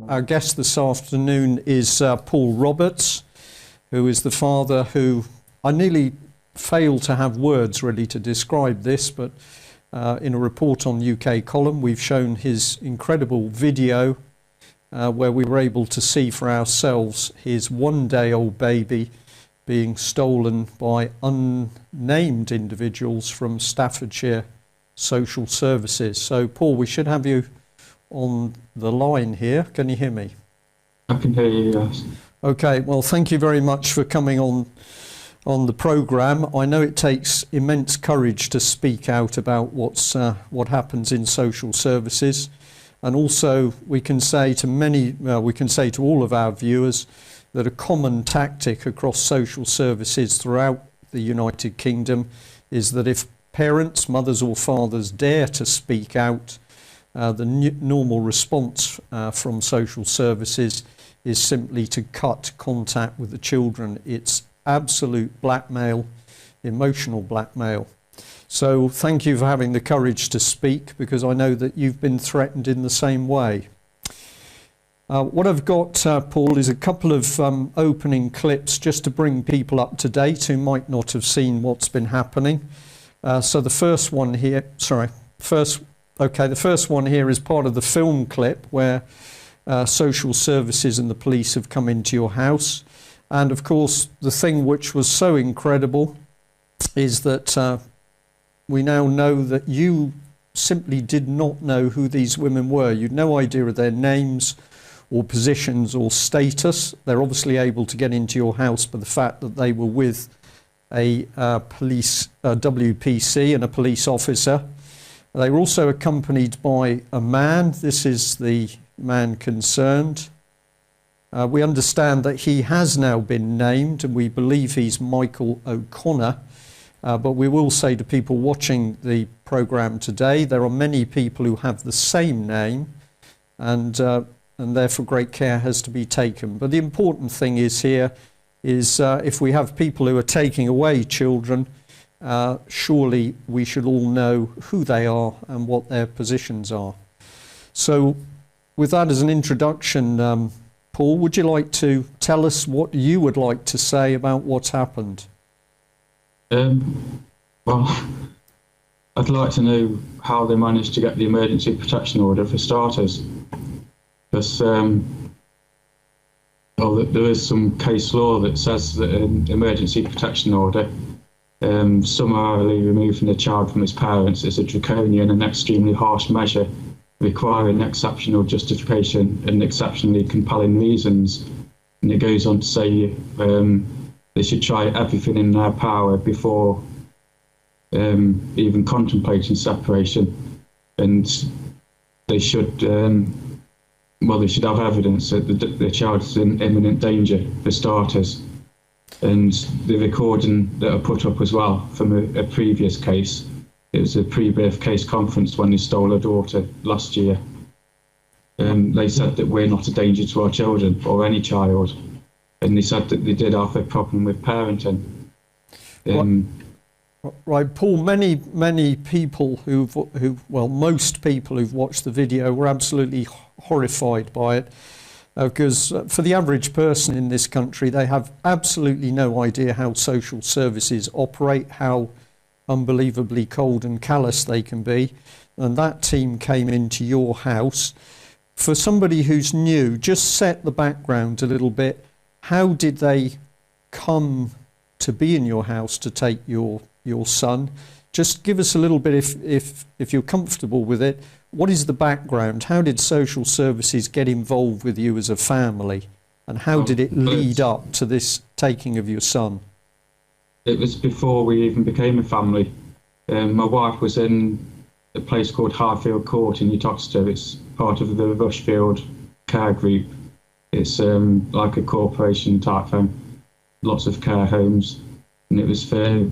Our guest this afternoon is Paul Roberts, who is the father who, I nearly fail to have words really to describe this, but in a report on UK Column we've shown his incredible video where we were able to see for ourselves his one-day-old baby being stolen by unnamed individuals from Staffordshire Social Services. So Paul, we should have you on the line here. Can you hear me? I can hear you, yes. Okay, well, thank you very much for coming on the programme. I know it takes immense courage to speak out about what happens in social services, and also we can say to all of our viewers that a common tactic across social services throughout the United Kingdom is that if parents, mothers or fathers, dare to speak out, the normal response from social services is simply to cut contact with the children. It's absolute blackmail, emotional blackmail. So thank you for having the courage to speak, because I know that you've been threatened in the same way. What I've got, Paul, is a couple of opening clips just to bring people up to date who might not have seen what's been happening. So the first one here, the first one here is part of the film clip where social services and the police have come into your house. And of course, the thing which was so incredible is that we now know that you simply did not know who these women were. You'd no idea of their names or positions or status. They're obviously able to get into your house by the fact that they were with a police WPC and a police officer. They were also accompanied by a man. This is the man concerned. We understand that he has now been named, and we believe he's Michael O'Connor. But we will say to people watching the programme today, there are many people who have the same name, and therefore great care has to be taken. But the important thing is here is if we have people who are taking away children, surely we should all know who they are and what their positions are. So with that as an introduction, Paul, would you like to tell us what you would like to say about what's happened? Well, I'd like to know how they managed to get the emergency protection order for starters. Because there is some case law that says that an emergency protection order summarily removing a child from its parents is a draconian and extremely harsh measure, requiring exceptional justification and exceptionally compelling reasons. And it goes on to say they should try everything in their power before even contemplating separation, and they should they should have evidence that the child is in imminent danger, for starters. And the recording that I put up as well from a previous case, it was a pre-birth case conference when they stole a daughter last year. They said that we're not a danger to our children or any child. And they said that they did have a problem with parenting. Right, Paul, many people most people who've watched the video were absolutely horrified by it, because for the average person in this country, they have absolutely no idea how social services operate, how unbelievably cold and callous they can be. And that team came into your house. For somebody who's new, just set the background a little bit. How did they come to be in your house to take your son? Just give us a little bit, if you're comfortable with it. What is the background? How did social services get involved with you as a family? And how did it lead up to this taking of your son? It was before we even became a family. My wife was in a place called Highfield Court in Uttoxeter. It's part of the Rushfield Care Group. It's like a corporation type thing, lots of care homes, and it was for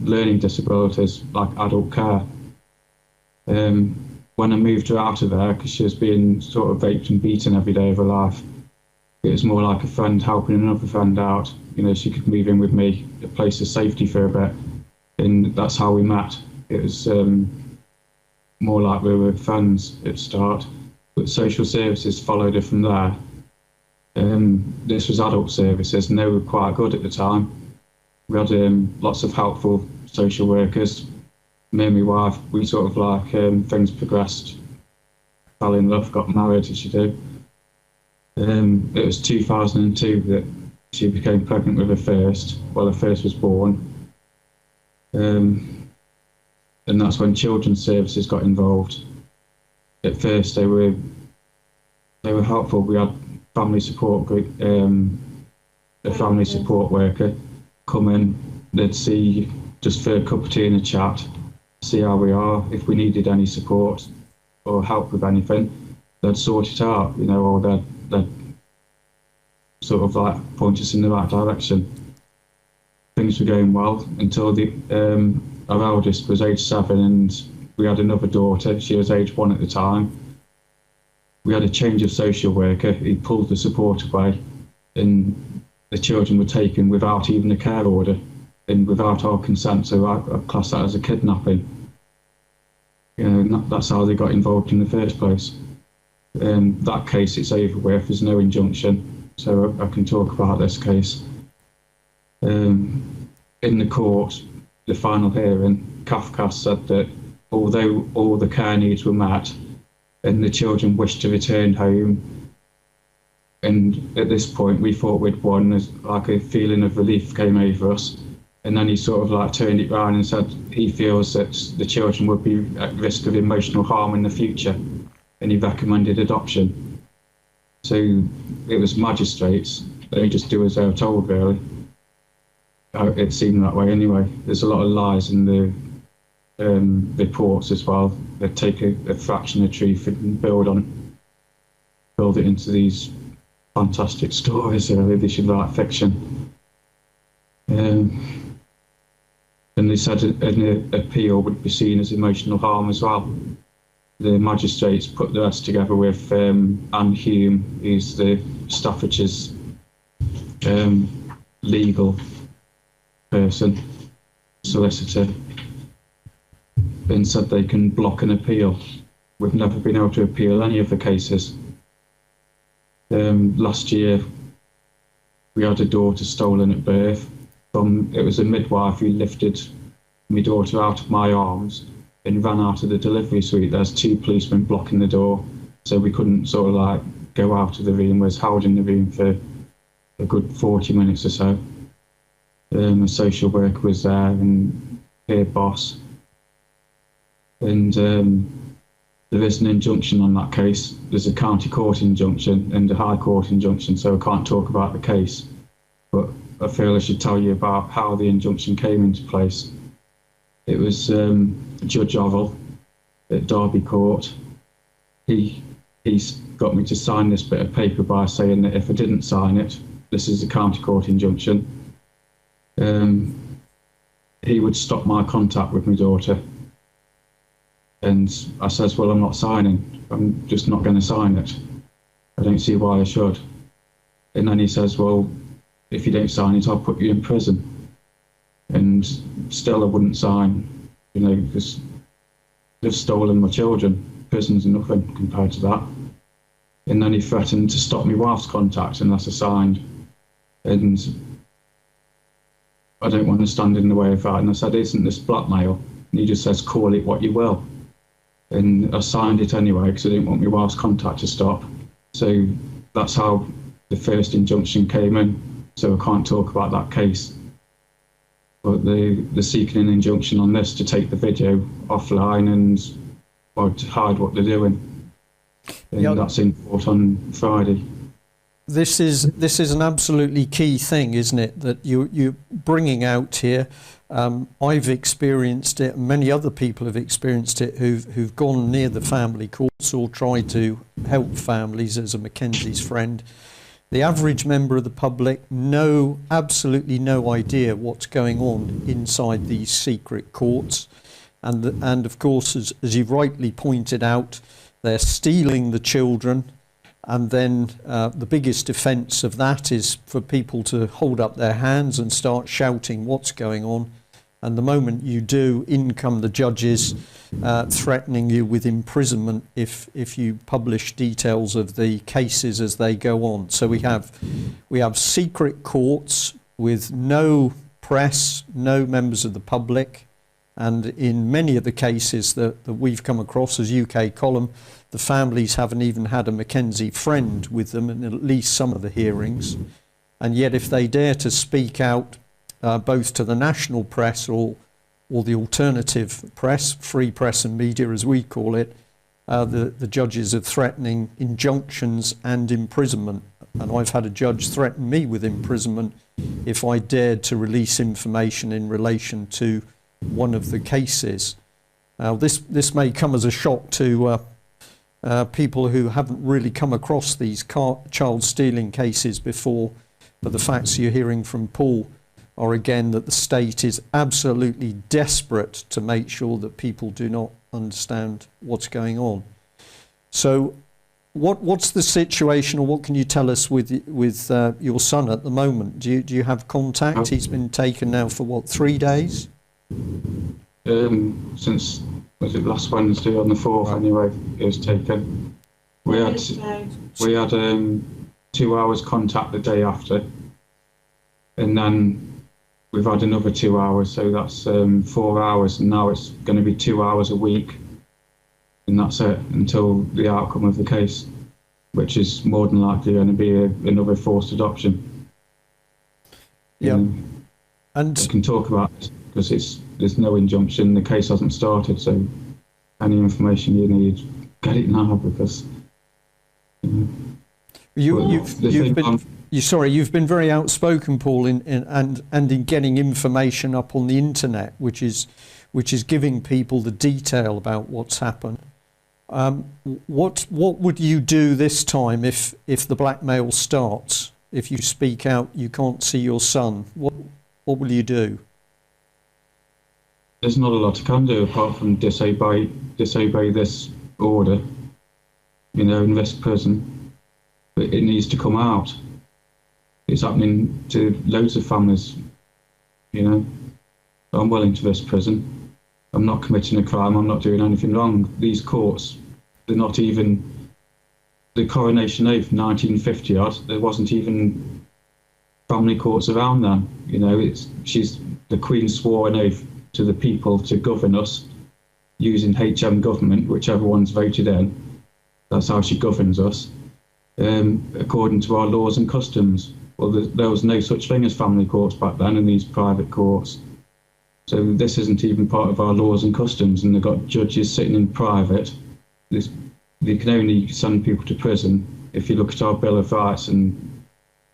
learning disabilities, like adult care. When I moved her out of there, because she was being sort of raped and beaten every day of her life, it was more like a friend helping another friend out. You know, she could move in with me, a place of safety for a bit, and that's how we met. It was more like we were friends at the start. but social services followed her from there. This was adult services, and they were quite good at the time. We had lots of helpful social workers. Me and my wife, we sort of like, things progressed, fell in love, got married, as you do. It was 2002 that she became pregnant with her first. Well, her first was born. And that's when children's services got involved. At first, they were helpful. We had family support group, a family support worker come in. They'd see, just for a cup of tea and a chat, see how we are. If we needed any support or help with anything, they'd sort it out, you know, or they'd sort of like point us in the right direction. Things were going well until our eldest was age 7, and we had another daughter. She was age 1 at the time. We had a change of social worker. He pulled the support away, and the children were taken without even a care order and without our consent. So I class that as a kidnapping. You know, that's how they got involved in the first place. That case, it's over with. There's no injunction, so I can talk about this case. In the court, the final hearing, Kafka said that although all the care needs were met and the children wished to return home, and at this point we thought we'd won, like a feeling of relief came over us. And then he sort of like turned it round and said he feels that the children would be at risk of emotional harm in the future, and he recommended adoption. So it was magistrates, they just do as they were told, really. It seemed that way anyway. There's a lot of lies in the reports as well. They take a fraction of truth and build it into these fantastic stories, really. They should write fiction. And they said an appeal would be seen as emotional harm as well. The magistrates put the rest together with Anne Hume, who's the Staffordshire's legal person, solicitor, and said they can block an appeal. We've never been able to appeal any of the cases. Last year, we had a daughter stolen at birth. It was a midwife who lifted my daughter out of my arms and ran out of the delivery suite. There's 2 policemen blocking the door, so we couldn't sort of like go out of the room. We was held in the room for a good 40 minutes or so. A social worker was there and her boss. And there is an injunction on that case. There's a county court injunction and a high court injunction, so I can't talk about the case. But I feel I should tell you about how the injunction came into place. It was Judge Ovell at Derby Court. He's got me to sign this bit of paper by saying that if I didn't sign it, this is a county court injunction, he would stop my contact with my daughter. And I says, well, I'm not signing. I'm just not going to sign it. I don't see why I should. And then he says, well, if you don't sign it, I'll put you in prison. And still I wouldn't sign, you know, because they've stolen my children. Prison's nothing compared to that. And then he threatened to stop my wife's contact unless I signed. And I don't want to stand in the way of that. And I said, isn't this blackmail? And he just says, call it what you will. And I signed it anyway because I didn't want my wife's contact to stop. So that's how the first injunction came in. So I can't talk about that case. But they're seeking an injunction on this to take the video offline and to hide what they're doing. And that's in court on Friday. This is an absolutely key thing, isn't it, that you're bringing out here. I've experienced it, and many other people have experienced it who've gone near the family courts or tried to help families as a Mackenzie's friend. The average member of the public absolutely no idea what's going on inside these secret courts, and of course, as you rightly pointed out, they're stealing the children. And then the biggest offence of that is for people to hold up their hands and start shouting what's going on. And the moment you do, in come the judges threatening you with imprisonment if you publish details of the cases as they go on. So we have secret courts with no press, no members of the public, and in many of the cases that we've come across as UK Column, the families haven't even had a Mackenzie friend with them in at least some of the hearings. And yet if they dare to speak out both to the national press or the alternative press, free press and media as we call it, the judges are threatening injunctions and imprisonment. And I've had a judge threaten me with imprisonment if I dared to release information in relation to one of the cases. Now this may come as a shock to people who haven't really come across these child stealing cases before, but the facts you're hearing from Paul are again that the state is absolutely desperate to make sure that people do not understand what's going on. So what's the situation, or what can you tell us with your son at the moment? Do you have contact? He's been taken now for what, 3 days? Since, was it last Wednesday on the 4th, right. Anyway, it was taken. We had 2 hours contact the day after, and then we've had another 2 hours, so that's 4 hours, and now it's going to be 2 hours a week, and that's it until the outcome of the case, which is more than likely going to be another forced adoption. Yeah, and we can talk about it because there's no injunction, the case hasn't started, so any information you need, get it now, because you've been very outspoken, Paul, in getting information up on the internet, which is giving people the detail about what's happened. What would you do this time if the blackmail starts? If you speak out, you can't see your son. What will you do? There's not a lot I can do apart from disobey this order, in this prison. But it needs to come out. It's happening to loads of families, I'm willing to this prison. I'm not committing a crime, I'm not doing anything wrong. These courts, they're not even, the Coronation Oath, 1950 odd, there wasn't even family courts around then. The Queen swore an oath to the people to govern us using HM government, whichever one's voted in. That's how she governs us, according to our laws and customs. Well, there was no such thing as family courts back then in these private courts. So this isn't even part of our laws and customs, and they've got judges sitting in private. They can only send people to prison. If you look at our Bill of Rights and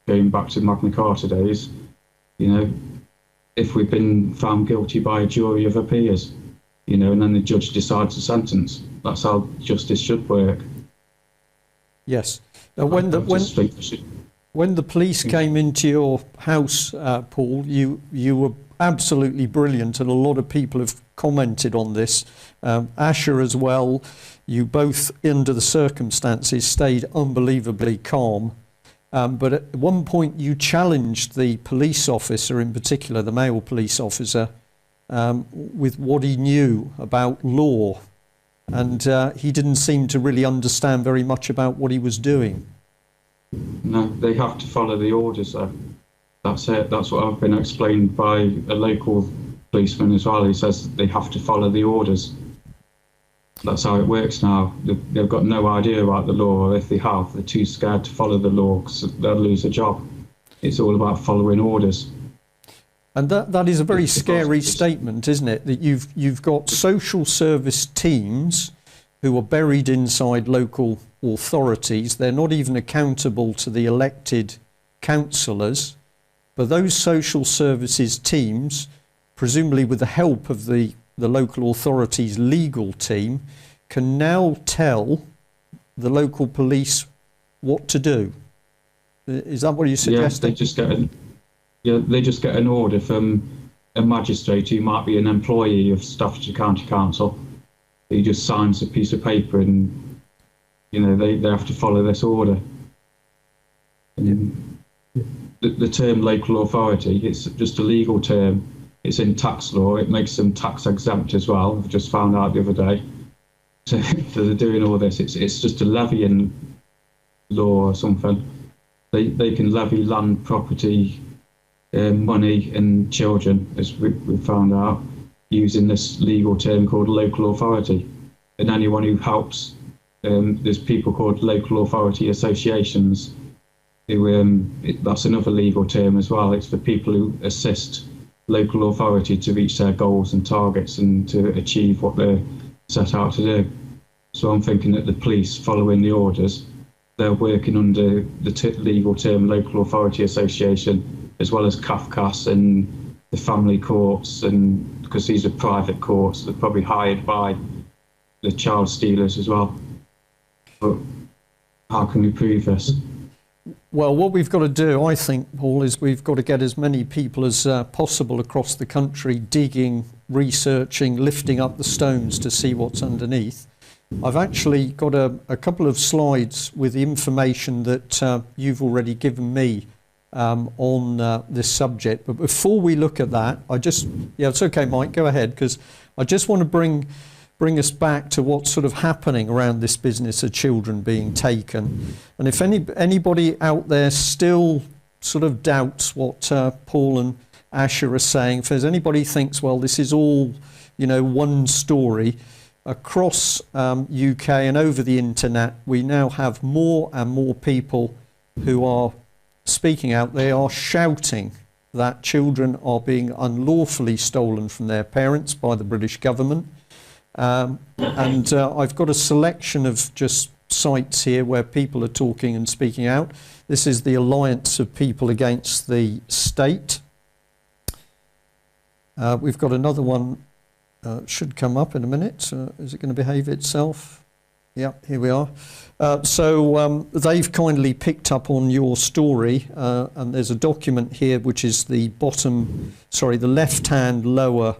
going back to Magna Carta days, if we've been found guilty by a jury of our peers, and then the judge decides the sentence. That's how justice should work. Yes. Now, when the police came into your house, Paul, you were absolutely brilliant, and a lot of people have commented on this. Asher as well. You both, under the circumstances, stayed unbelievably calm. But at one point you challenged the police officer, in particular the male police officer, with what he knew about law. And he didn't seem to really understand very much about what he was doing. No, they have to follow the orders, though. That's it. That's what I've been explained by a local policeman as well. He says they have to follow the orders. That's how it works now. They've got no idea about the law, or if they have, they're too scared to follow the law because they'll lose a job. It's all about following orders. And that is a very scary statement, isn't it? That you've got social service teams who are buried inside local authorities. They're not even accountable to the elected councillors. But those social services teams, presumably with the help of the local authority's legal team, can now tell the local police what to do. Is that what you're suggesting? Yeah, they just get an order from a magistrate who might be an employee of Staffordshire County Council. He just signs a piece of paper, and they have to follow this order. And the term local authority, it's just a legal term. it's in tax law. It makes them tax exempt as well. I've just found out the other day. So they're doing all this. It's just a levying law or something. They can levy land, property, money and children, as we found out, using this legal term called local authority. And anyone who helps, there's people called local authority associations, who that's another legal term as well. It's for people who assist local authority to reach their goals and targets and to achieve what they're set out to do. So I'm thinking that the police, following the orders, they're working under the legal term local authority association, as well as CAFCAS and the family courts, and because these are private courts, they're probably hired by the child stealers as well. But how can we prove this? Well, what we've got to do, I think, Paul, is we've got to get as many people as possible across the country digging, researching, lifting up the stones to see what's underneath. I've actually got a couple of slides with the information that you've already given me on this subject. But before we look at that, it's okay, Mike, go ahead, because I just want to bring us back to what's sort of happening around this business of children being taken. And if anybody out there still sort of doubts what Paul and Asher are saying, if there's anybody thinks, well, this is all, one story, across UK and over the internet, we now have more and more people who are speaking out. They are shouting that children are being unlawfully stolen from their parents by the British government. And I've got a selection of just sites here where people are talking and speaking out. This is the Alliance of People Against the State. We've got another one, should come up in a minute. Is it going to behave itself? Yeah, here we are. So they've kindly picked up on your story, and there's a document here which is the left-hand lower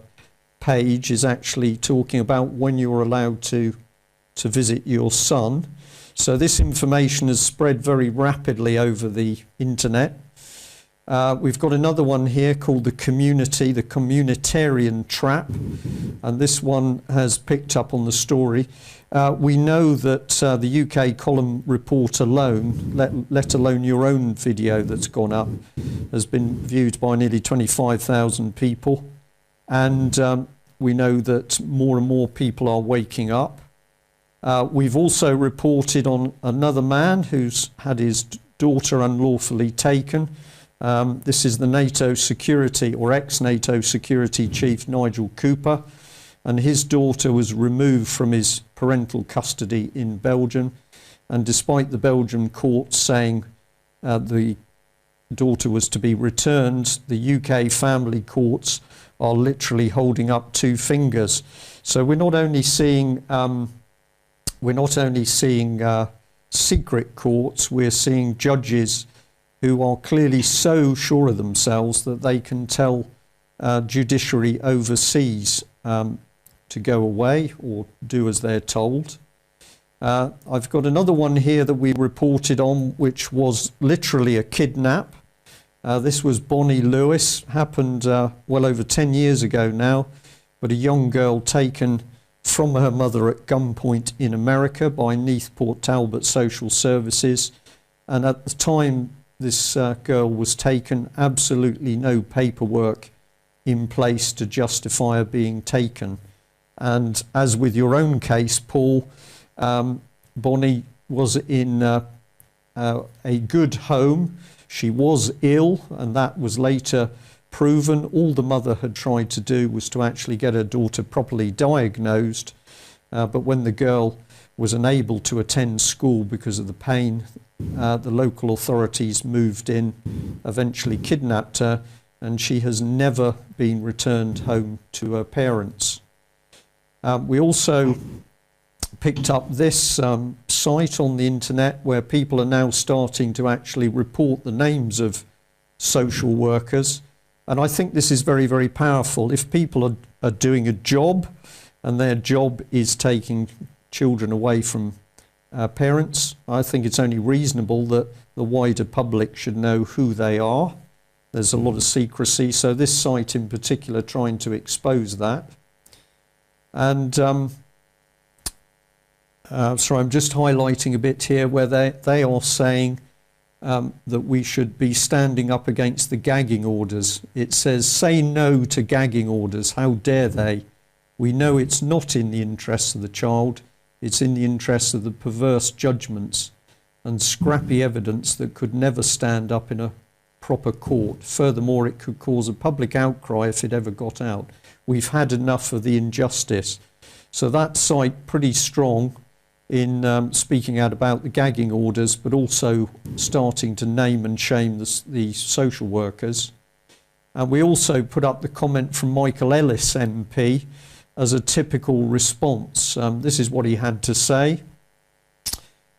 page is actually talking about when you're allowed to visit your son. So this information has spread very rapidly over the internet. We've got another one here called the communitarian trap, and this one has picked up on the story. We know that the UK column report alone, let alone your own video that's gone up, has been viewed by nearly 25,000 people. And we know that more and more people are waking up. We've also reported on another man who's had his daughter unlawfully taken. This is the NATO security or ex-NATO security chief Nigel Cooper, and his daughter was removed from his parental custody in Belgium. And despite the Belgian court saying the daughter was to be returned, the UK family courts are literally holding up two fingers. So we're not only seeing secret courts, we're seeing judges who are clearly so sure of themselves that they can tell judiciary overseas to go away or do as they're told. I've got another one here that we reported on, which was literally a kidnap. This was Bonnie Lewis, happened well over 10 years ago now, but a young girl taken from her mother at gunpoint in America by Neath Port Talbot Social Services. And at the time this girl was taken, absolutely no paperwork in place to justify her being taken. And as with your own case, Paul, Bonnie was in a good home. She was ill, and that was later proven. All the mother had tried to do was to actually get her daughter properly diagnosed. But when the girl was unable to attend school because of the pain, the local authorities moved in, eventually kidnapped her, and she has never been returned home to her parents. We also picked up this site on the internet where people are now starting to actually report the names of social workers. And I think this is very, very powerful. If people are doing a job and their job is taking children away from parents, I think it's only reasonable that the wider public should know who they are. There's a lot of secrecy. So this site in particular trying to expose that. And sorry, I'm just highlighting a bit here where they are saying that we should be standing up against the gagging orders. It says, say no to gagging orders. How dare they? We know it's not in the interests of the child. It's in the interests of the perverse judgments and scrappy evidence that could never stand up in a proper court. Furthermore, it could cause a public outcry if it ever got out. We've had enough of the injustice. So that site pretty strong in speaking out about the gagging orders, but also starting to name and shame the social workers. And we also put up the comment from Michael Ellis MP as a typical response. This is what he had to say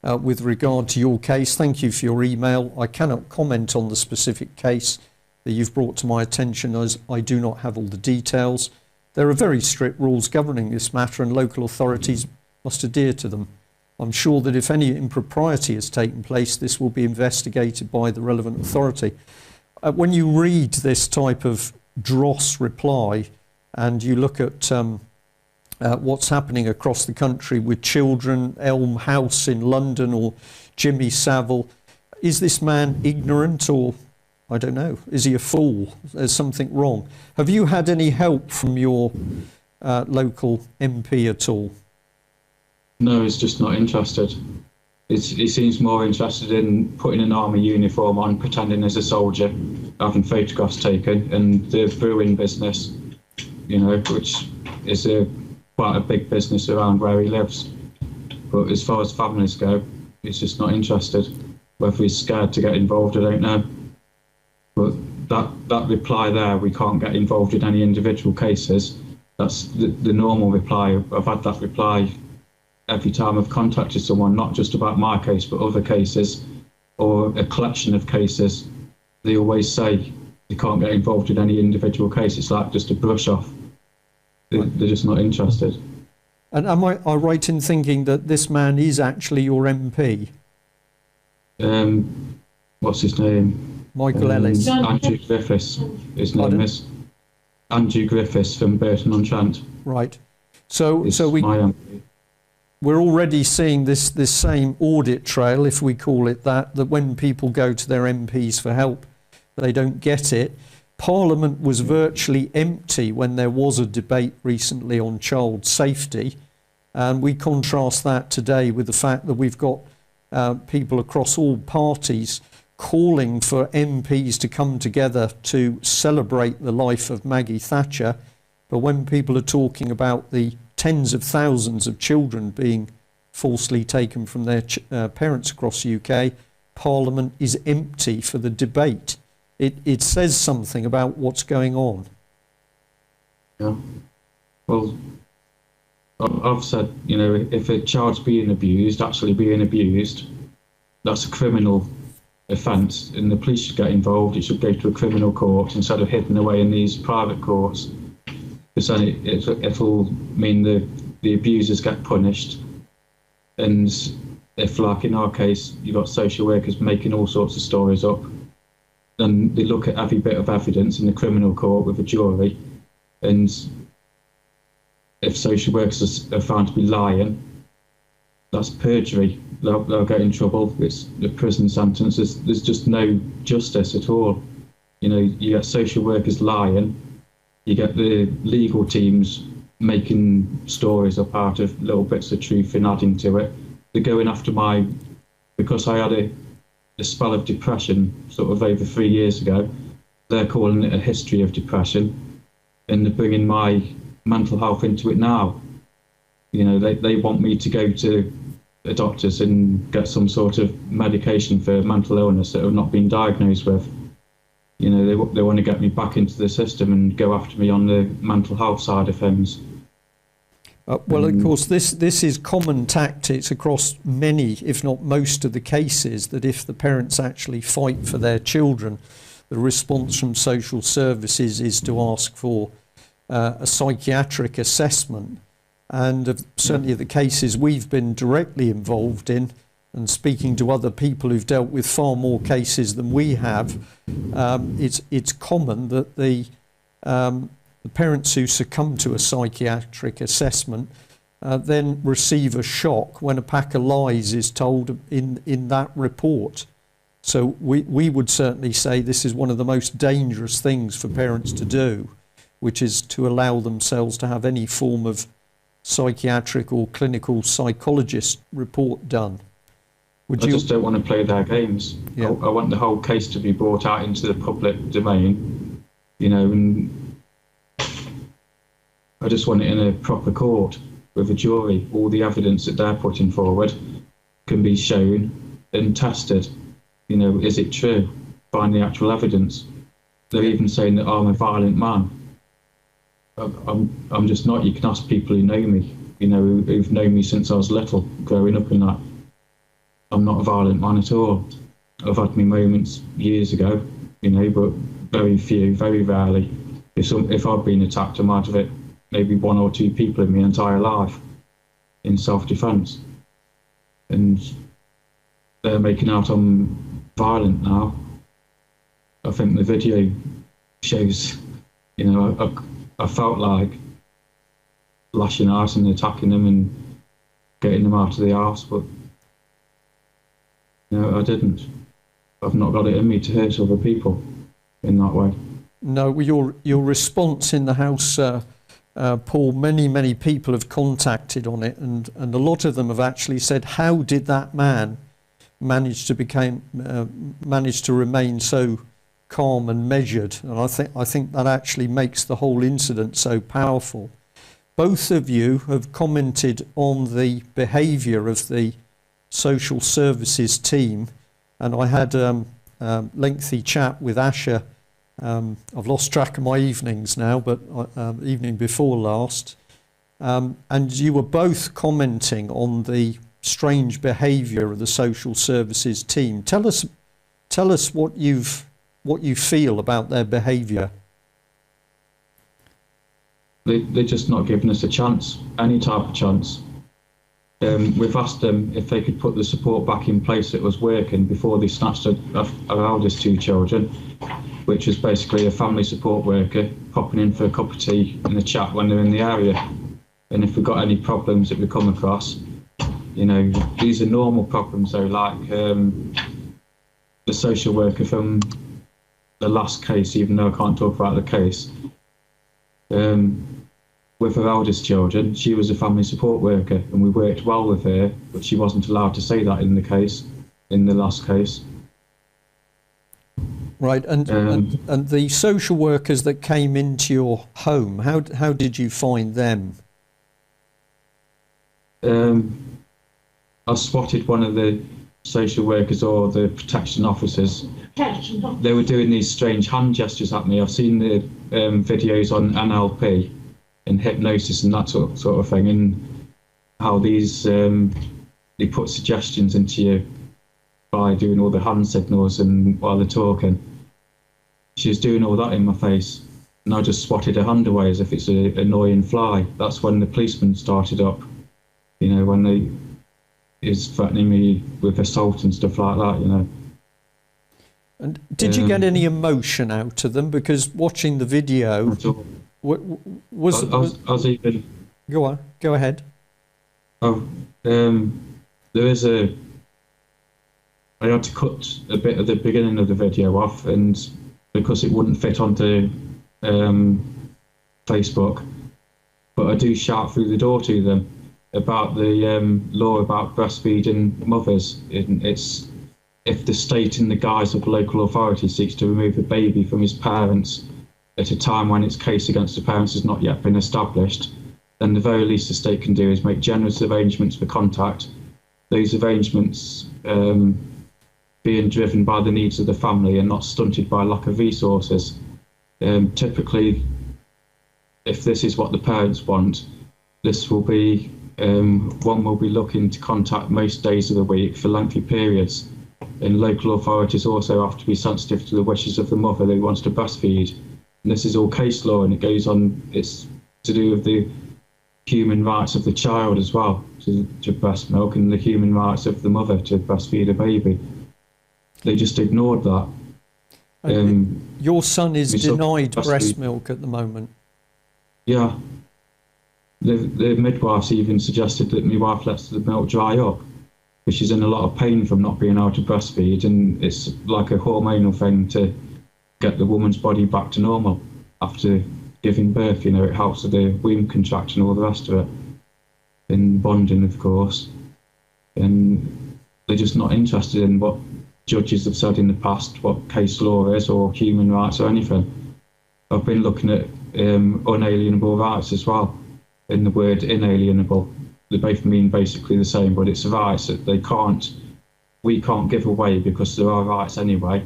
with regard to your case. Thank you for your email. I cannot comment on the specific case that you've brought to my attention, as I do not have all the details. There are very strict rules governing this matter, and local authorities must adhere to them. I'm sure that if any impropriety has taken place, this will be investigated by the relevant authority. When you read this type of dross reply and you look at what's happening across the country with children, Elm House in London or Jimmy Savile, is this man ignorant, or I don't know, is he a fool? There's something wrong. Have you had any help from your local MP at all? No, he's just not interested. He seems more interested in putting an army uniform on, pretending as a soldier, having photographs taken, and the brewing business, you know, which is quite a big business around where he lives. But as far as families go, he's just not interested. Whether he's scared to get involved, I don't know. But that reply there, we can't get involved in any individual cases, that's the normal reply. I've had that reply every time I've contacted someone, not just about my case, but other cases or a collection of cases. They always say they can't get involved in any individual case. It's like just a brush off. They're just not interested. And am I right in thinking that this man is actually your MP? What's his name? Michael Ellis. Andrew Griffiths. His name is Andrew Griffiths from Burton-on-Trent. Right. So we're already seeing this same audit trail, if we call it that when people go to their MPs for help, they don't get it. Parliament was virtually empty when there was a debate recently on child safety. And we contrast that today with the fact that we've got people across all parties calling for MPs to come together to celebrate the life of Maggie Thatcher. But when people are talking about the tens of thousands of children being falsely taken from their parents across the UK, Parliament is empty for the debate. It says something about what's going on. Yeah. Well, I've said, you know, if a child's being abused, that's a criminal offence, and the police should get involved. It should go to a criminal court instead of hidden away in these private courts. Because then it'll mean the abusers get punished. And if, like in our case, you've got social workers making all sorts of stories up, then they look at every bit of evidence in the criminal court with a jury, and if social workers are found to be lying, that's perjury. They'll get in trouble. It's a prison sentence. There's just no justice at all. You know, you get social workers lying, you get the legal teams making stories up out of little bits of truth and adding to it. They're going after because I had a spell of depression sort of over 3 years ago. They're calling it a history of depression, and they're bringing my mental health into it now. You know, they want me to go to the doctors and get some sort of medication for mental illness that I've not been diagnosed with. You know, they want to get me back into the system and go after me on the mental health side of things. Well, of course, this is common tactics across many, if not most of the cases, that if the parents actually fight for their children, the response from social services is to ask for a psychiatric assessment. And certainly the cases we've been directly involved in, and speaking to other people who've dealt with far more cases than we have, it's common that the parents who succumb to a psychiatric assessment then receive a shock when a pack of lies is told in that report. So we would certainly say this is one of the most dangerous things for parents to do, which is to allow themselves to have any form of psychiatric or clinical psychologist report done. I just don't want to play their games. Yeah. I want the whole case to be brought out into the public domain, you know, and I just want it in a proper court with a jury. All the evidence that they're putting forward can be shown and tested. You know, is it true? Find the actual evidence. They're even saying that I'm a violent man. I'm just not. You can ask people who know me, you know, who've known me since I was little, growing up in that. I'm not a violent man at all. I've had my moments years ago, you know, but very few, very rarely. If I've been attacked, I might have hit maybe one or two people in my entire life in self-defence. And they're making out I'm violent now. I think the video shows, you know, I felt like lashing out and attacking them and getting them out of the house, but no, I didn't. I've not got it in me to hurt other people in that way. No, your response in the House, Paul, many people have contacted on it, and a lot of them have actually said, how did that man manage to remain so calm and measured? And I think that actually makes the whole incident so powerful. Both of you have commented on the behaviour of the social services team, and I had a lengthy chat with Asher. I've lost track of my evenings now, but evening before last, and you were both commenting on the strange behaviour of the social services team. Tell us what you feel about their behaviour. They're just not giving us a chance, any type of chance. We've asked them if they could put the support back in place that was working before they snatched our eldest two children, which was basically a family support worker popping in for a cup of tea and a chat when they're in the area. And if we've got any problems that we come across, you know, these are normal problems though, like the social worker from the last case, even though I can't talk about the case, with her eldest children, she was a family support worker and we worked well with her, but she wasn't allowed to say that in the last case. Right, and the social workers that came into your home, how did you find them? I spotted one of the social workers or the protection officers. They were doing these strange hand gestures at me. I've seen the videos on NLP and hypnosis and that sort of thing, and how these they put suggestions into you by doing all the hand signals and while they're talking. She was doing all that in my face, and I just swatted her hand away as if it's an annoying fly. That's when the policeman started up, you know, when they is threatening me with assault and stuff like that, you know. And did you get any emotion out of them? Because watching the video, was even. Go ahead. Oh, there is I had to cut a bit of the beginning of the video off, and because it wouldn't fit onto Facebook, but I do shout through the door to them about the law about breastfeeding mothers. It's if the state in the guise of local authority seeks to remove a baby from his parents at a time when its case against the parents has not yet been established, then the very least the state can do is make generous arrangements for contact. Those arrangements being driven by the needs of the family and not stunted by lack of resources. Typically, if this is what the parents want, this will be one will be looking to contact most days of the week for lengthy periods. And local authorities also have to be sensitive to the wishes of the mother who wants to breastfeed. And this is all case law, and it goes on. It's to do with the human rights of the child as well to breast milk, and the human rights of the mother to breastfeed a baby. They just ignored that. Your son is denied breast milk at the moment. Yeah. The midwives even suggested that my wife lets the milk dry up, because she's in a lot of pain from not being able to breastfeed, and it's like a hormonal thing to get the woman's body back to normal after giving birth. You know, it helps with the womb contraction and all the rest of it, and bonding, of course. And they're just not interested in what judges have said in the past, what case law is, or human rights, or anything. I've been looking at unalienable rights as well, in the word inalienable. They both mean basically the same, but it's rights that we can't give away, because there are rights anyway.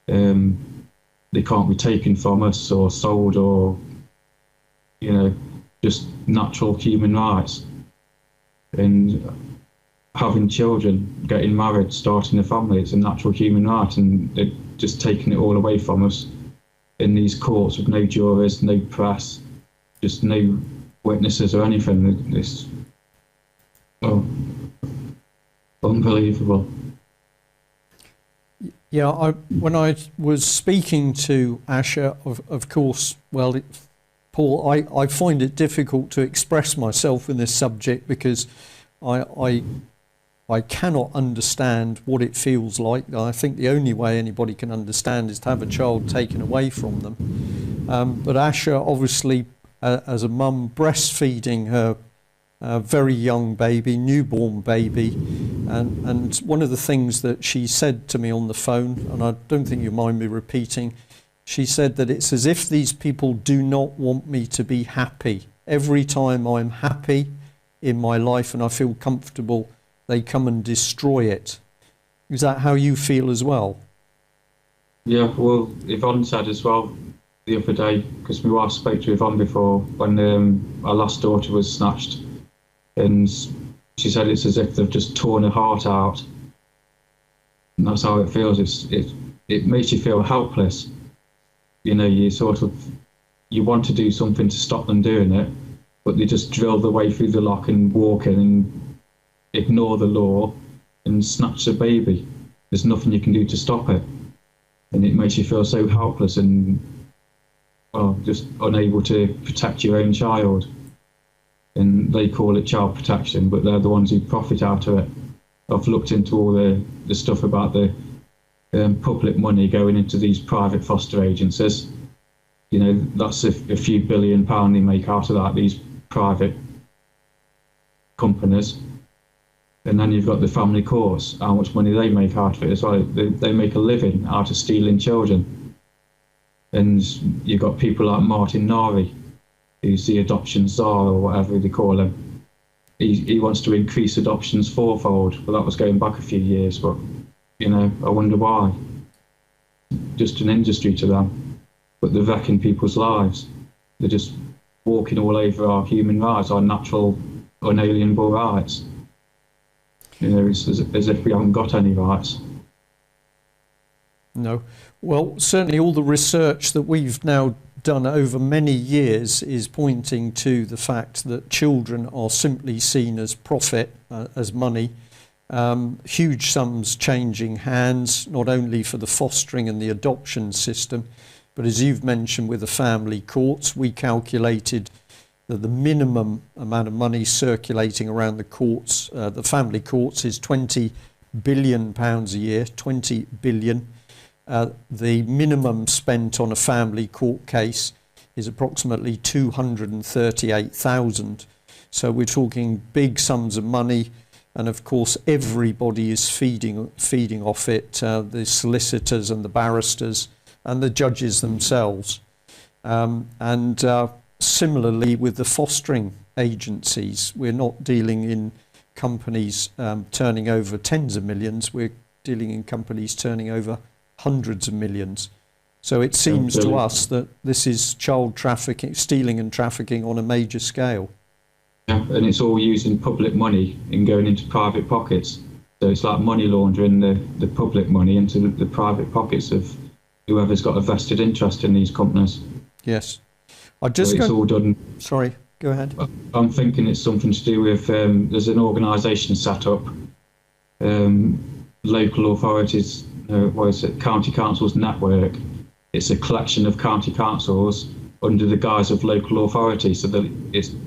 They can't be taken from us or sold, or, you know, just natural human rights. And having children, getting married, starting a family, it's a natural human right, and they're just taking it all away from us in these courts with no jurors, no press, just no witnesses or anything. It's unbelievable. Yeah, when I was speaking to Asher, of course, well, Paul, I find it difficult to express myself in this subject, because I cannot understand what it feels like. I think the only way anybody can understand is to have a child taken away from them. But Asher, obviously, as a mum, breastfeeding her very young baby, newborn baby, and one of the things that she said to me on the phone, and I don't think you mind me repeating, she said that it's as if these people do not want me to be happy. Every time I'm happy in my life and I feel comfortable, they come and destroy it. Is that how you feel as well? Yeah, well, Yvonne said as well the other day, because my wife spoke to Yvonne before, when our last daughter was snatched, and she said it's as if they've just torn her heart out. And that's how it feels. It makes you feel helpless. You know, you want to do something to stop them doing it, but they just drill their way through the lock and walk in and ignore the law and snatch the baby. There's nothing you can do to stop it. And it makes you feel so helpless and just unable to protect your own child. And they call it child protection, but they're the ones who profit out of it. I've looked into all the stuff about the public money going into these private foster agencies. You know, that's a few £1 billion they make out of that, these private companies. And then you've got the family courts, how much money they make out of it as well. They make a living out of stealing children. And you've got people like Martin Nari, who's the adoption czar, or whatever they call him. He wants to increase adoptions fourfold. Well, that was going back a few years, but, you know, I wonder why. Just an industry to them. But they're wrecking people's lives. They're just walking all over our human rights, our natural, unalienable rights. You know, it's as if we haven't got any rights. No. Well, certainly all the research that we've now done over many years is pointing to the fact that children are simply seen as profit, as money. Huge sums changing hands, not only for the fostering and the adoption system, but as you've mentioned with the family courts, we calculated that the minimum amount of money circulating around the courts, the family courts, is £20 billion a year, 20 billion. The minimum spent on a family court case is approximately 238,000. So we're talking big sums of money, and of course everybody is feeding off it, the solicitors and the barristers and the judges themselves. Similarly with the fostering agencies, we're not dealing in companies turning over tens of millions, we're dealing in companies turning over hundreds of millions. So it seems to us that this is child trafficking, stealing and trafficking on a major scale. Yeah, and it's all using public money and going into private pockets. So it's like money laundering the public money into the private pockets of whoever's got a vested interest in these companies. Yes. It's all done. Sorry. Go ahead. I'm thinking it's something to do with there's an organisation set up, local authorities, what is it, county councils network. It's a collection of county councils under the guise of local authority, so that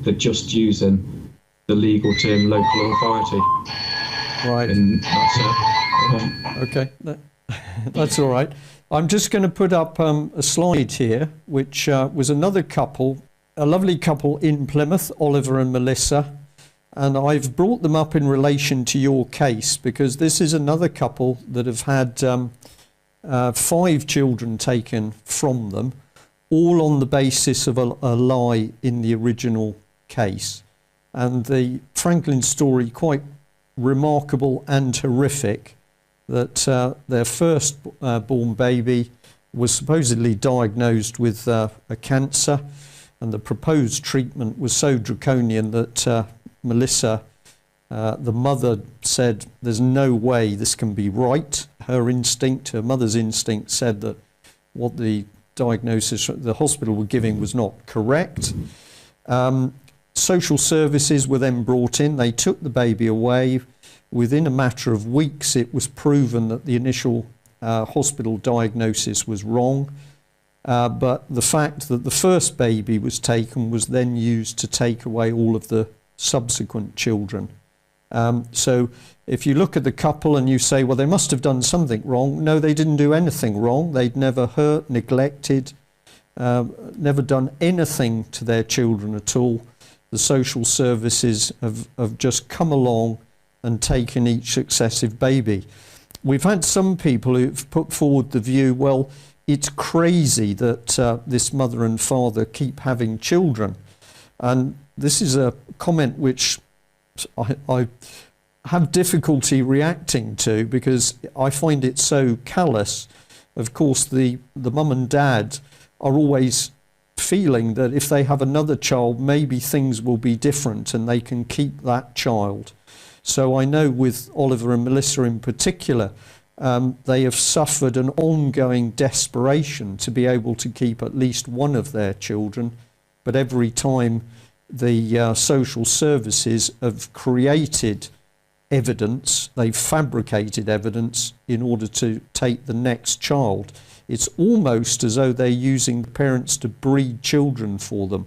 they're just using the legal term local authority. Right. And that's it. Okay, that's all right. I'm just going to put up a slide here, which was another couple, a lovely couple in Plymouth, Oliver and Melissa. And I've brought them up in relation to your case because this is another couple that have had 5 children taken from them, all on the basis of a lie in the original case. And the Franklin story, quite remarkable and horrific, that their first born baby was supposedly diagnosed with a cancer, and the proposed treatment was so draconian that Melissa, the mother, said there's no way this can be right. Her mother's instinct said that what the diagnosis the hospital were giving was not correct. Social services were then brought in. They took the baby away. Within a matter of weeks, it was proven that the initial hospital diagnosis was wrong. But the fact that the first baby was taken was then used to take away all of the subsequent children. So if you look at the couple and you say, well, they must have done something wrong. No, they didn't do anything wrong. They'd never hurt, neglected, never done anything to their children at all. The social services have just come along and taken each successive baby. We've had some people who've put forward the view, well, it's crazy that this mother and father keep having children. And this is a comment which I have difficulty reacting to because I find it so callous. Of course, the mum and dad are always feeling that if they have another child, maybe things will be different and they can keep that child. So I know with Oliver and Melissa in particular, they have suffered an ongoing desperation to be able to keep at least one of their children. But every time the social services have created evidence, they've fabricated evidence in order to take the next child. It's almost as though they're using parents to breed children for them.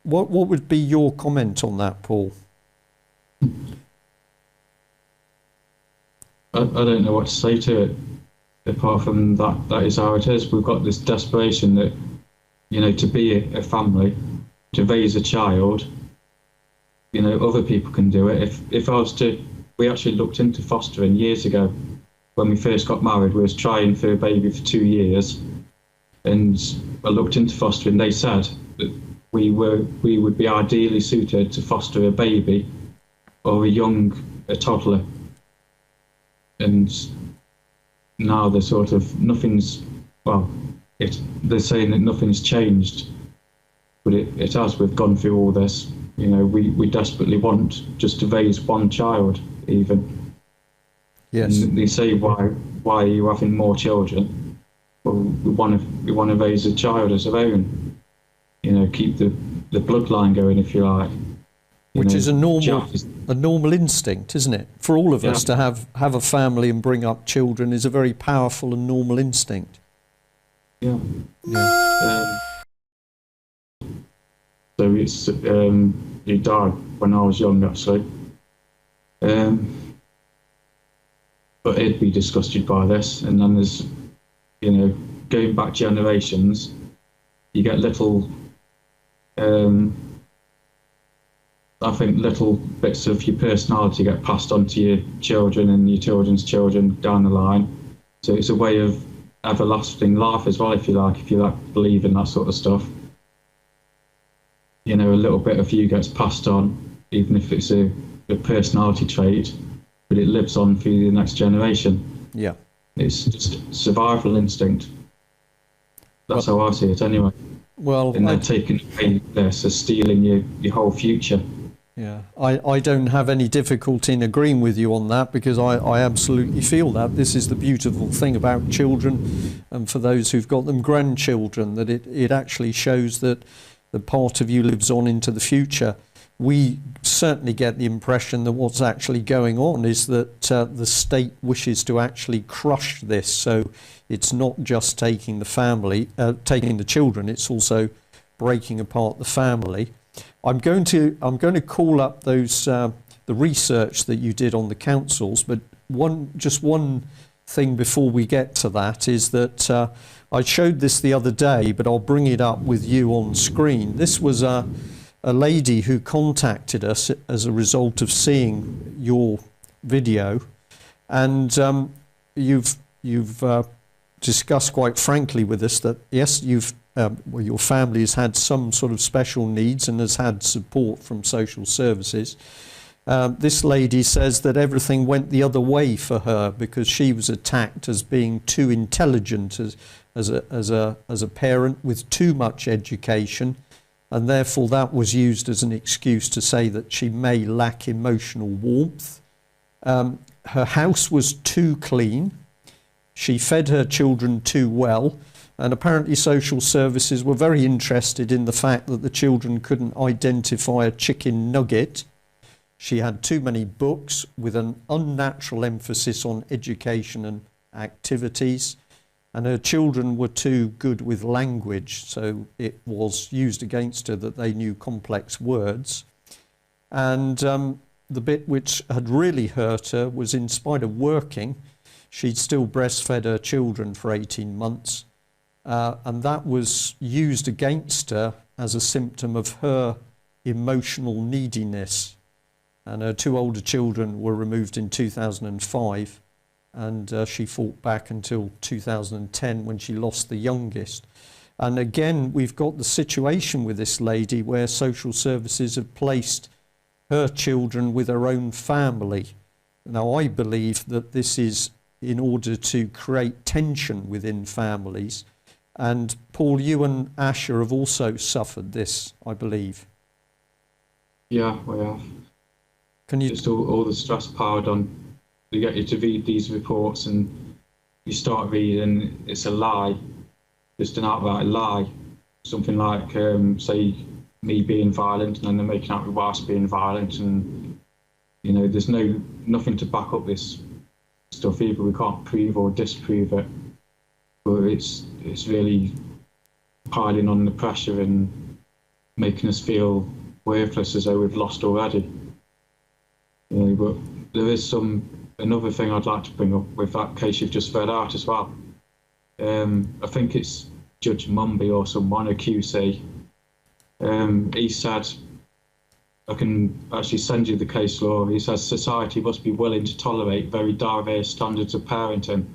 What would be your comment on that, Paul? I don't know what to say to it, apart from that is how it is. We've got this desperation that, to be a family, to raise a child, other people can do it. If I was to, we actually looked into fostering years ago. When we first got married, we was trying for a baby for 2 years, and I looked into fostering. They said that we would be ideally suited to foster a baby or a toddler. And now they're sort of they're saying that nothing's changed, but it has. We've gone through all this. We desperately want just to raise one child, even. Yes. And they say, why are you having more children? Well, we want to raise a child as our own. Keep the bloodline going, if you like. Which is a normal instinct, isn't it? For all of us to have a family and bring up children is a very powerful and normal instinct. Yeah. So it's he died when I was young, actually. But he'd be disgusted by this, and then there's, going back generations, you get little. I think little bits of your personality get passed on to your children and your children's children down the line. So it's a way of everlasting life as well, if you like believe in that sort of stuff. A little bit of you gets passed on, even if it's a personality trait, but it lives on through the next generation. Yeah. It's just survival instinct. That's how I see it anyway. Well, and they're taking away this, so stealing your whole future. Yeah, I don't have any difficulty in agreeing with you on that, because I absolutely feel that. This is the beautiful thing about children, and for those who've got them, grandchildren, that it actually shows that that part of you lives on into the future. We certainly get the impression that what's actually going on is that the state wishes to actually crush this. So it's not just taking the children, it's also breaking apart the family. I'm going to call up those the research that you did on the councils, but one thing before we get to that is that I showed this the other day, but I'll bring it up with you on screen. This was a lady who contacted us as a result of seeing your video, and you've discussed quite frankly with us that yes, your family has had some sort of special needs and has had support from social services. This lady says that everything went the other way for her because she was attacked as being too intelligent as a parent with too much education, and therefore that was used as an excuse to say that she may lack emotional warmth. Her house was too clean. She fed her children too well, and apparently social services were very interested in the fact that the children couldn't identify a chicken nugget. She had too many books with an unnatural emphasis on education and activities, and her children were too good with language, so it was used against her that they knew complex words. And the bit which had really hurt her was, in spite of working, she'd still breastfed her children for 18 months, and that was used against her as a symptom of her emotional neediness. And her two older children were removed in 2005, and she fought back until 2010 when she lost the youngest. And again, we've got the situation with this lady where social services have placed her children with her own family. Now, I believe that this is in order to create tension within families. And Paul, you and Asher have also suffered this, I believe. Yeah, we have. Can you just all the stress piled on? They get you to read these reports, and you start reading, it's a lie, just an outright lie. Something like, say, me being violent, and then they're making out with whilst being violent, and you know, there's nothing to back up this stuff either. We can't prove or disprove it, but it's really piling on the pressure and making us feel worthless, as though we've lost already. You know, but there is another thing I'd like to bring up with that case you've just read out as well. I think it's Judge Mumby or someone, a QC. He said, I can actually send you the case law. He says society must be willing to tolerate very diverse standards of parenting,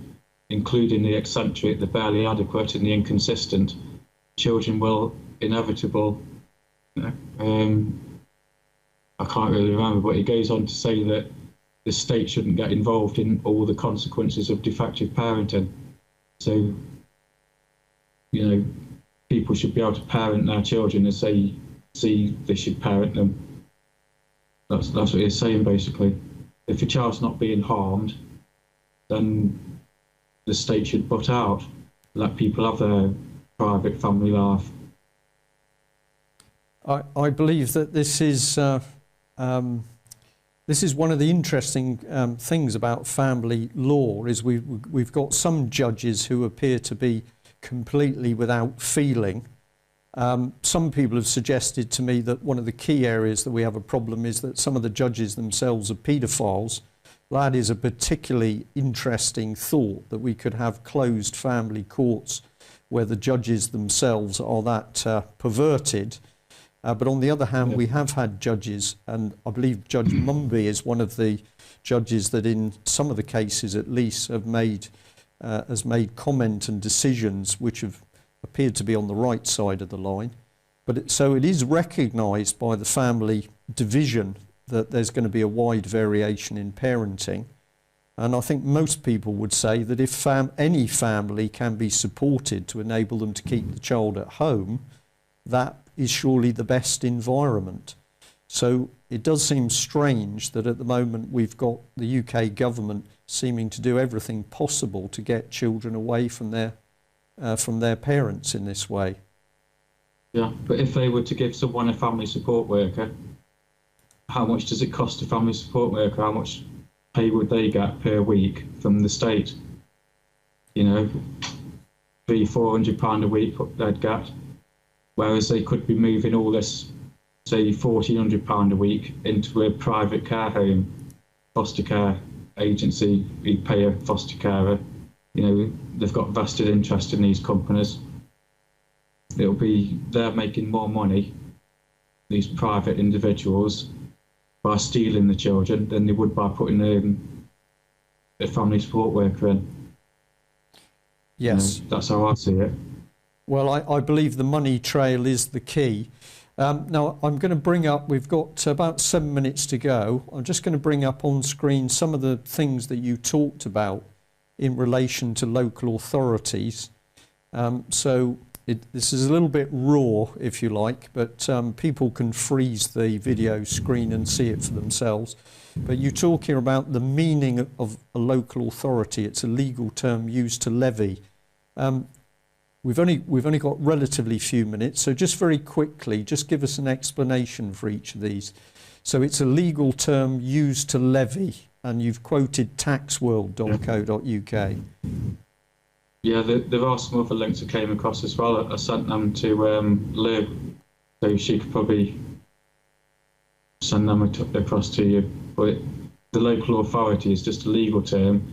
including the eccentric, the barely adequate, and the inconsistent. Children will inevitable. I can't really remember, but he goes on to say that the state shouldn't get involved in all the consequences of defective parenting. So, you know, people should be able to parent their children as they see they should parent them. That's what he's saying, basically. If a child's not being harmed, then the state should butt out, let people have their private family life. I believe that this is one of the interesting things about family law is we've got some judges who appear to be completely without feeling. Some people have suggested to me that one of the key areas that we have a problem is that some of the judges themselves are paedophiles. That is a particularly interesting thought, that we could have closed family courts where the judges themselves are that perverted. But on the other hand, we have had judges, and I believe Judge Mumby is one of the judges that in some of the cases at least has made comment and decisions which have appeared to be on the right side of the line. But so it is recognised by the family division that there's going to be a wide variation in parenting. And I think most people would say that if any family can be supported to enable them to keep the child at home, that is surely the best environment. So it does seem strange that at the moment we've got the UK government seeming to do everything possible to get children away from their parents in this way. Yeah, but if they were to give someone a family support worker, how much does it cost a family support worker? How much pay would they get per week from the state? You know, £300-400 a week they'd get, whereas they could be moving all this, say £1,400 a week, into a private care home, foster care agency. You pay a foster carer. You know, they've got vested interest in these companies. They're making more money, these private individuals, by stealing the children than they would by putting a family support worker in. Yes. You know, that's how I see it. Well, I believe the money trail is the key. Now, I'm going to bring up, we've got about 7 minutes to go. I'm just going to bring up on screen some of the things that you talked about in relation to local authorities. This is a little bit raw, if you like, but people can freeze the video screen and see it for themselves. But you talk here about the meaning of a local authority. It's a legal term used to levy. We've only got relatively few minutes, so just very quickly, just give us an explanation for each of these. So it's a legal term used to levy, and you've quoted taxworld.co.uk. Yeah, there are some other links I came across as well. I sent them to Lou, so she could probably send them across to you. But the local authority is just a legal term,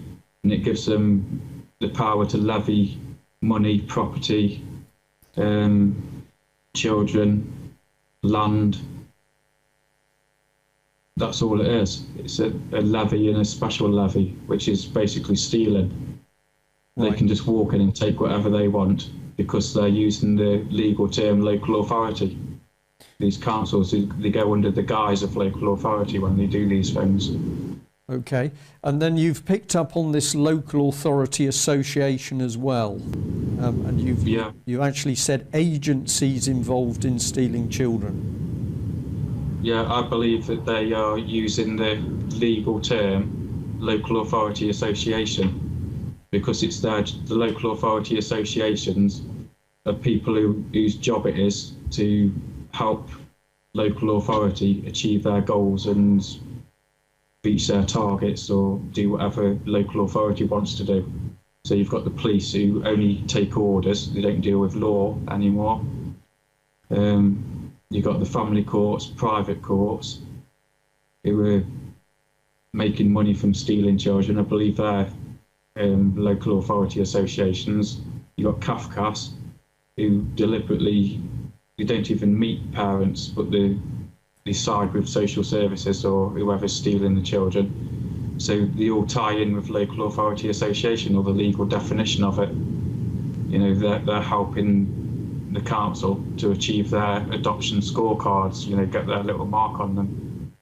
and it gives them the power to levy money, property, children, land. That's all it is. It's a levy and a special levy, which is basically stealing. They can just walk in and take whatever they want because they're using the legal term local authority. These councils, they go under the guise of local authority when they do these things. Okay, and then you've picked up on this local authority association as well, and you've actually said agencies involved in stealing children. Yeah, I believe that they are using the legal term local authority association because it's the local authority associations are people whose job it is to help local authority achieve their goals and reach their targets or do whatever local authority wants to do. So you've got the police who only take orders, they don't deal with law anymore. You've got the family courts, private courts, who are making money from stealing children. I believe they're local authority associations. You've got CAFCAS, who deliberately, they don't even meet parents, but they side with social services or whoever's stealing the children. So they all tie in with local authority association or the legal definition of it. You know, they're helping the council to achieve their adoption scorecards, you know, get their little mark on them.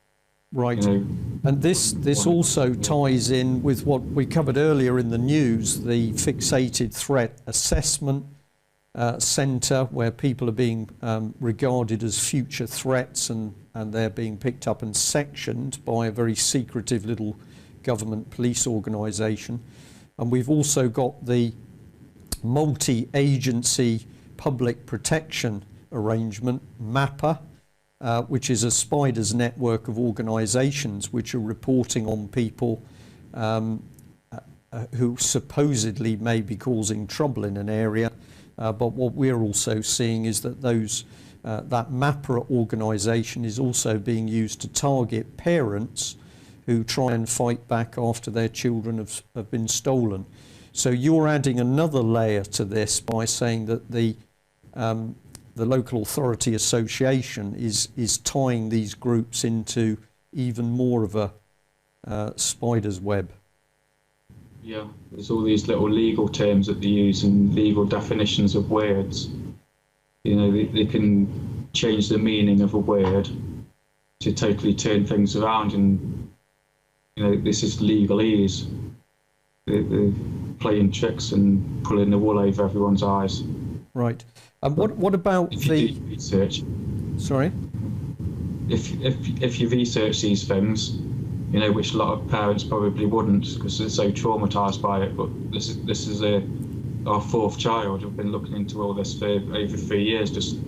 Right. You know, and this also ties in with what we covered earlier in the news, the fixated threat assessment centre, where people are being regarded as future threats and they're being picked up and sectioned by a very secretive little government police organisation. And we've also got the multi-agency public protection arrangement, MAPA, which is a spider's network of organisations which are reporting on people who supposedly may be causing trouble in an area. But what we're also seeing is that that MAPA organisation is also being used to target parents who try and fight back after their children have been stolen. So you're adding another layer to this by saying that the local authority association is tying these groups into even more of a spider's web. Yeah, there's all these little legal terms that they use and legal definitions of words. You know, they can change the meaning of a word to totally turn things around, and you know, this is legalese. They're playing tricks and pulling the wool over everyone's eyes. Right. And what about if you do research? Sorry. If you research these things, you know, which a lot of parents probably wouldn't because they're so traumatised by it. But this is our fourth child. We've been looking into all this for over 3 years, just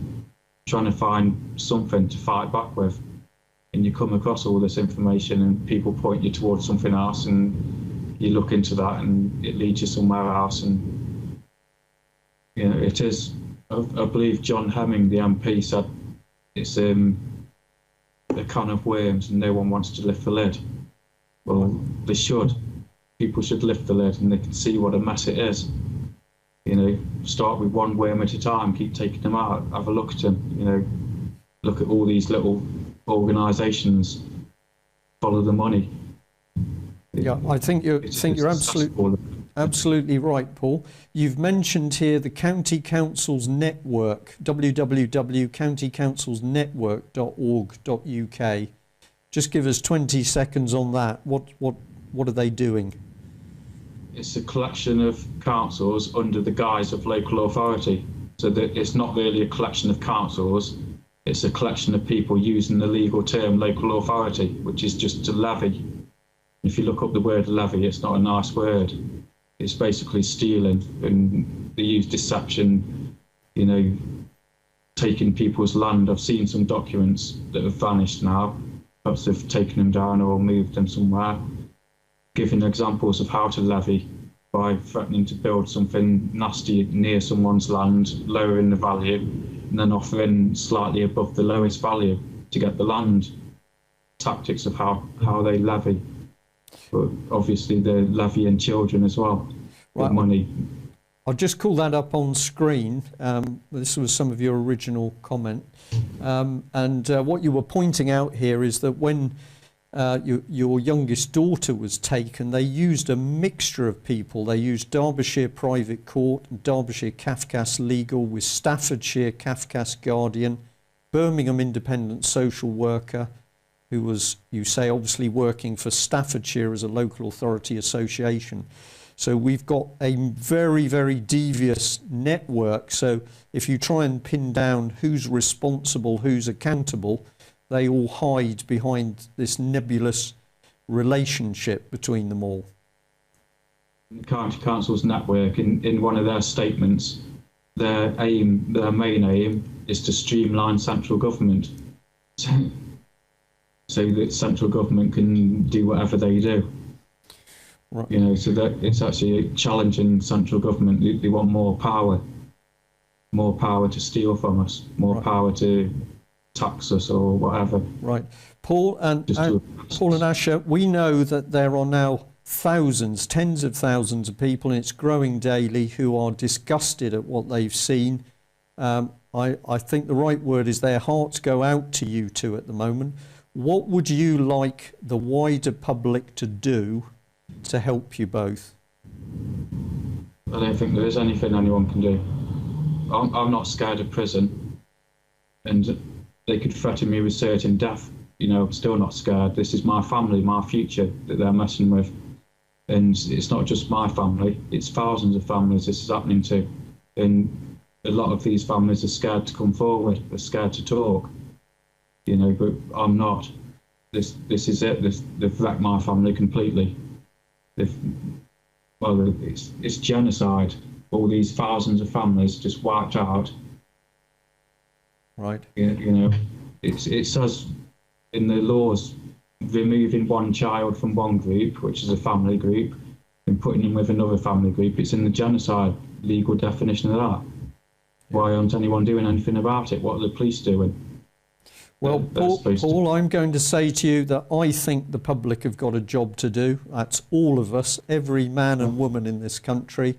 trying to find something to fight back with, and you come across all this information and people point you towards something else, and you look into that and it leads you somewhere else. And you know, it is, I believe John Hemming, the MP, said it's a can of worms and no one wants to lift the lid. Well, they should. People should lift the lid and they can see what a mess it is. You know, start with one worm at a time, keep taking them out, have a look at them, you know, look at all these little organisations, follow the money. Yeah, I think you're absolutely right, Paul. You've mentioned here the County Council's network, www.countycouncilsnetwork.org.uk. Just give us 20 seconds on that. What are they doing? It's a collection of councils under the guise of local authority. So that it's not really a collection of councils, it's a collection of people using the legal term local authority, which is just a levy. If you look up the word levy, it's not a nice word. It's basically stealing, and they use deception, you know, taking people's land. I've seen some documents that have vanished now. Perhaps they've taken them down or moved them somewhere. Giving examples of how to levy by threatening to build something nasty near someone's land, lowering the value, and then offering slightly above the lowest value to get the land. Tactics of how they levy. But obviously they're levying children as well, with money. I'll just call that up on screen. This was some of your original comment. And what you were pointing out here is that when your youngest daughter was taken, they used a mixture of people. They used Derbyshire Private Court, Derbyshire Cafcass Legal with Staffordshire Cafcass Guardian, Birmingham Independent Social Worker, who was, you say, obviously working for Staffordshire as a local authority association. So we've got a very, very devious network. So if you try and pin down who's responsible, who's accountable, they all hide behind this nebulous relationship between them all. The County Council's network, in one of their statements, their main aim is to streamline central government. So that central government can do whatever they do. Right. You know, so that it's actually challenging central government. They want more power to steal from us, more power to tax us or whatever. Right. Paul and Asher, we know that there are now thousands, tens of thousands of people, and it's growing daily, who are disgusted at what they've seen. I think the right word is their hearts go out to you two at the moment. What would you like the wider public to do to help you both? I don't think there is anything anyone can do. I'm not scared of prison, and they could threaten me with certain death. You know, I'm still not scared. This is my family, my future that they're messing with. And it's not just my family, it's thousands of families this is happening to. And a lot of these families are scared to come forward, they're scared to talk. You know, but I'm not. This is it. They've wrecked my family completely. It's genocide. All these thousands of families just wiped out. Right. You know, it says in the laws, removing one child from one group, which is a family group, and putting him with another family group. It's in the genocide legal definition of that. Why aren't anyone doing anything about it? What are the police doing? Well, Paul, I'm going to say to you that I think the public have got a job to do. That's all of us, every man and woman in this country,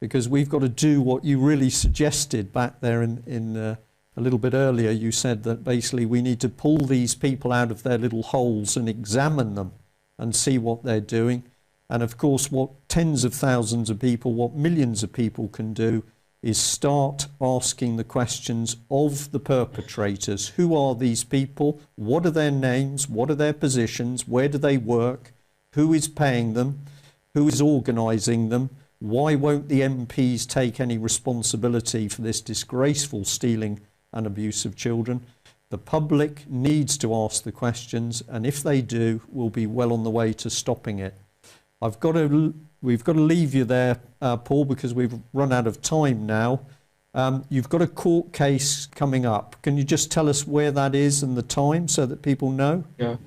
because we've got to do what you really suggested back there in a little bit earlier. You said that basically we need to pull these people out of their little holes and examine them and see what they're doing. And of course, what tens of thousands of people, what millions of people can do is start asking the questions of the perpetrators. Who are these people? What are their names? What are their positions? Where do they work? Who is paying them? Who is organising them? Why won't the MPs take any responsibility for this disgraceful stealing and abuse of children? The public needs to ask the questions, and if they do, we'll be well on the way to stopping it. We've got to leave you there, Paul, because we've run out of time now. You've got a court case coming up. Can you just tell us where that is and the time so that people know? Yeah.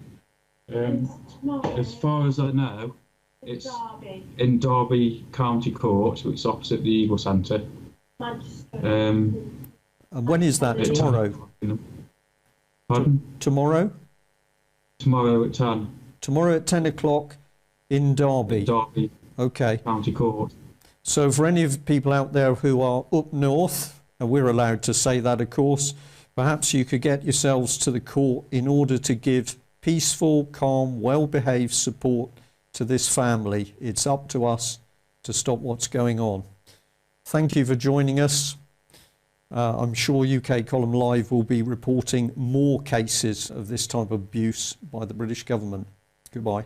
As far as I know, it's in Derby County Court, which is opposite the Eagle Centre. And when is that? Tomorrow? Pardon? Tomorrow? Tomorrow at 10. Tomorrow at 10 o'clock in Derby? Derby Okay. County Court. So for any of the people out there who are up north, and we're allowed to say that, of course, perhaps you could get yourselves to the court in order to give peaceful, calm, well-behaved support to this family. It's up to us to stop what's going on. Thank you for joining us. I'm sure UK Column Live will be reporting more cases of this type of abuse by the British government. Goodbye.